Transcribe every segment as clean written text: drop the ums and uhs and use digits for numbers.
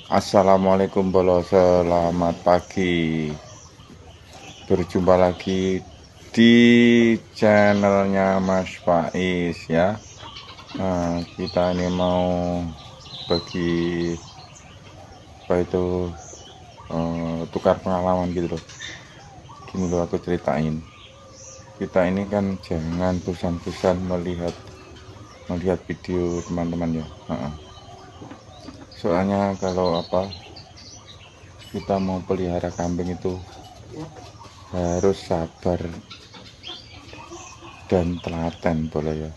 Assalamualaikum bolo, selamat pagi. Berjumpa lagi di channelnya Mas Faiz ya. Nah, kita ini mau bagi apa itu tukar pengalaman gitu loh. Gini loh aku ceritain. Kita ini kan jangan bosan-bosan melihat melihat video teman-teman ya. Soalnya kalau apa kita mau pelihara kambing itu harus sabar dan telaten boleh ya.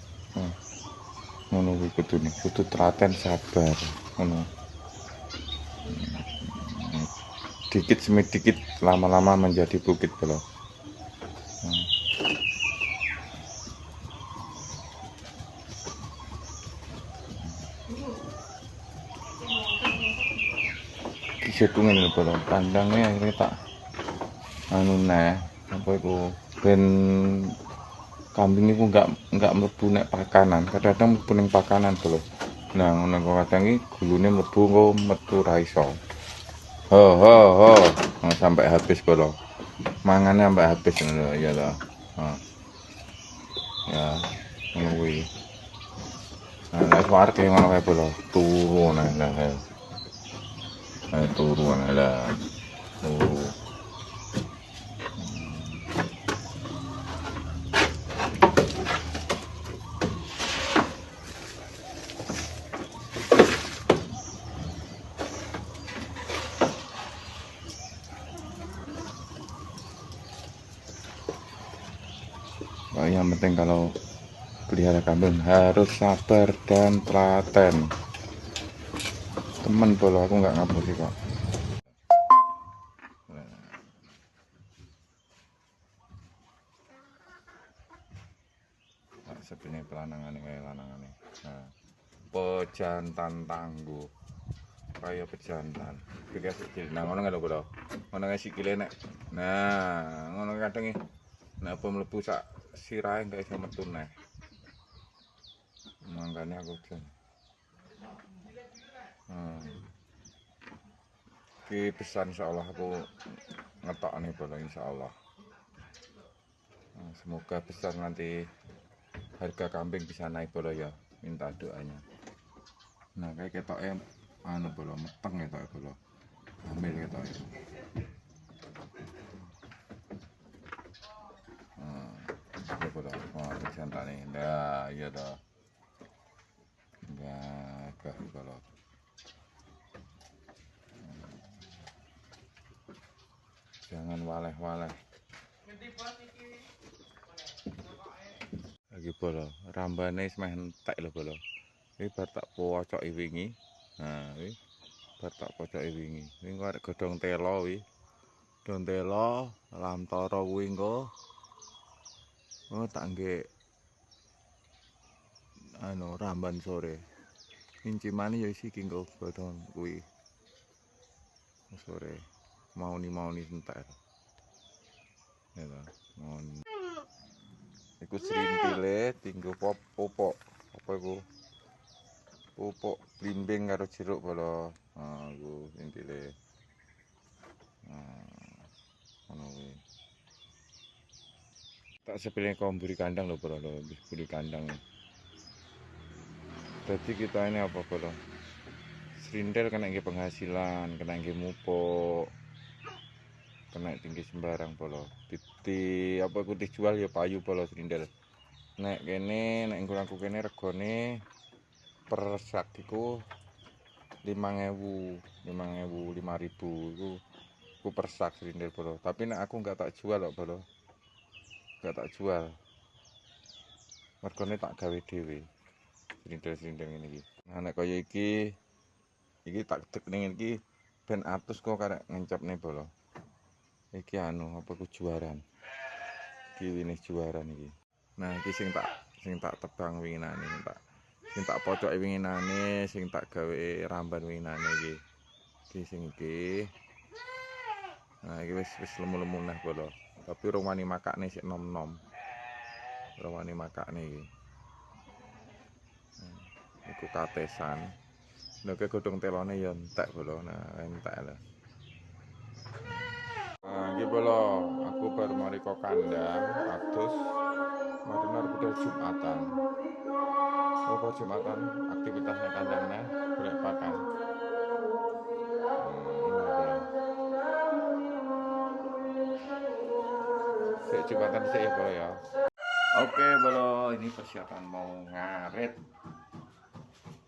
Ngono kuwi kudu telaten sabar ngono. Dikit demi dikit lama-lama menjadi bukit bolo. Kisetungen lho bolo. Kandangnya akhirnya tak anu neh apa iku ben kambing iku enggak mlebu nek pakanan. Kadang-kadang mlebu ning pakanan bolo. Nah, ngono kok kadang iki gulune mlebu kok metu ra iso. Ho ho ho. Nah, sampai habis bolo. Mangannya sampai habis ngono ya toh. Nah, ya ngono kuwi. Nah, nek warga ngono kae bolo. Turu nah. Turu lah. Turu. Oh, yang penting kalau pelihara kambing harus sabar dan telaten. Temen bolo aku nggak ngapusi kok. Nah, sebenarnya pelanangan kayak lanangan. Nah, pejantan tangguh kayak pejantan. Bikin sikil. Nah, ngono nggak bolo. Ngono nggak sikile nek. Nah, ngono kadang nih. Nek apa mlebu sak sirahe nggak iso metu neh. Mangkane aku jan. Ki pesan insyaallah aku ngetok nih bolo insyaallah. Nah, semoga besar nanti harga kambing bisa naik bolo ya, minta doanya. Nah kayak ketoknya anu bolo meteng ya tok bolo hamil ketoknya. Ya bolo wah jantane nah iya toh gagah bolo. Jangan waleh-waleh lagi bolo rambane semeh entek lho bolo. Iki bar tak pocoki wingi. Nah iki bar tak pocoki wingi. Wingi kok arek godhong telo wi. Godhong telo lam toro kuwi engko. Oh tak nggih anu ramban sore. Incimane ya isi ki engko godhong kuwi sore. Mauni entek. Ya toh. Mauni. Iku srintile tinggo pupuk. Apa iku? Pupuk blimbing karo jeruk bolo. Nah, iku srintile. Ngono kuwi. Tak sepele kau buri kandang lho bro, buri kandang. Jadi kita ini apa bro? Serindel kena nggih penghasilan, kena nggih mupuk, kena tinggi sembarang bro. Di apa iku dijual ya payu bro serindel. Nek kene nek nggonku kene regane per sak iku 5.000, 5.000 iku per sak serindel bro. Tapi nek aku enggak tak jual kok bro. Enggak tak jual. Mergone tak gawe dhewe. Serindel-serindel ngene iki. Nah nek kaya iki tak dek ning iki ben atus kok karek ngencapne bolo. Iki anu apa ku juaran. Iki wine juaran iki. Nah iki sing tak tebang winginane sing tak pocoke winginane sing tak gawe ramban winginane iki. Iki sing iki. Nah iki wis lemu-lemu neh bolo. Tapi ora wani makakne sik nom-nom. Ora wani makakne iki. Iku katesan. Nek godhong telone ya entek bolo, nah entek lah. Nah, iki bolo, aku baru mari kok kandang atus marinar budal Jumatan. Apa Jumatan aktivitasnya kandangnya golek pakan. Ini bolo. Sik Jumatan sik ya bolo ya. Oke bolo, ini persiapan mau ngaret.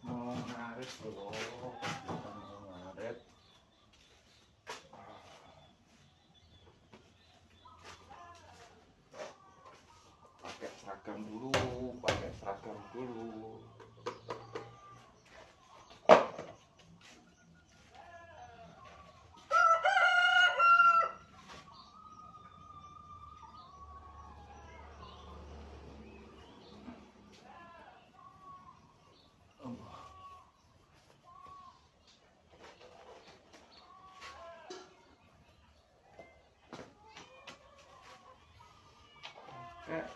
Mau ngaret bolo, persiapan mau ngaret. Pakai seragam dulu. Pakai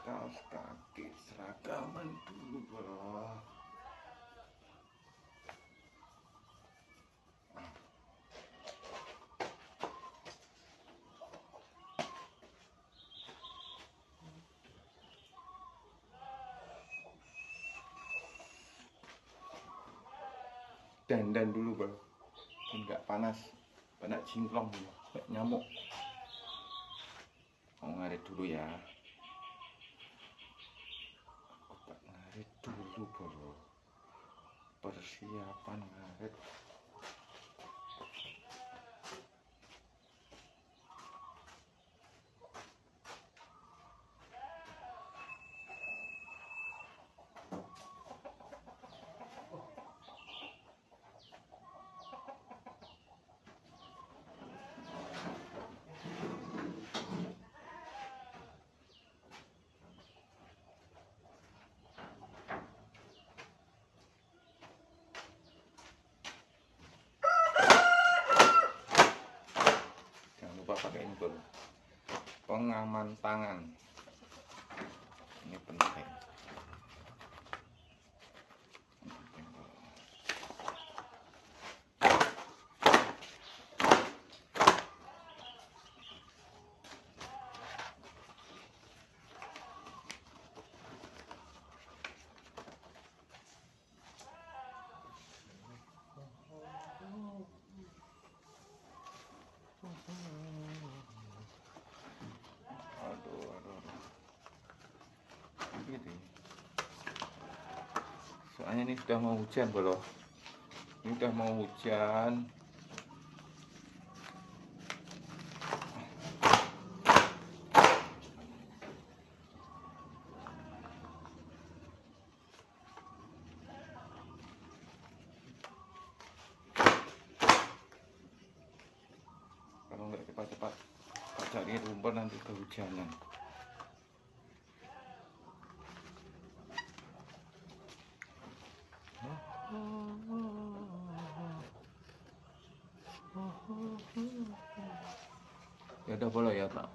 kaos kaki seragaman dulu bro. Dandan dulu bro, nggak panas, banyak cingklong, banyak nyamuk. Mau ngarit dulu ya. Aku ngarit dulu bro, persiapan ngarit. Pakai ini bro, pengaman tangan, ini penting. Soalnya ini sudah mau hujan bro, ini sudah mau hujan. Kalau nggak cepat-cepat cari rumput nanti kehujanan. Ya udah boleh ya Pak.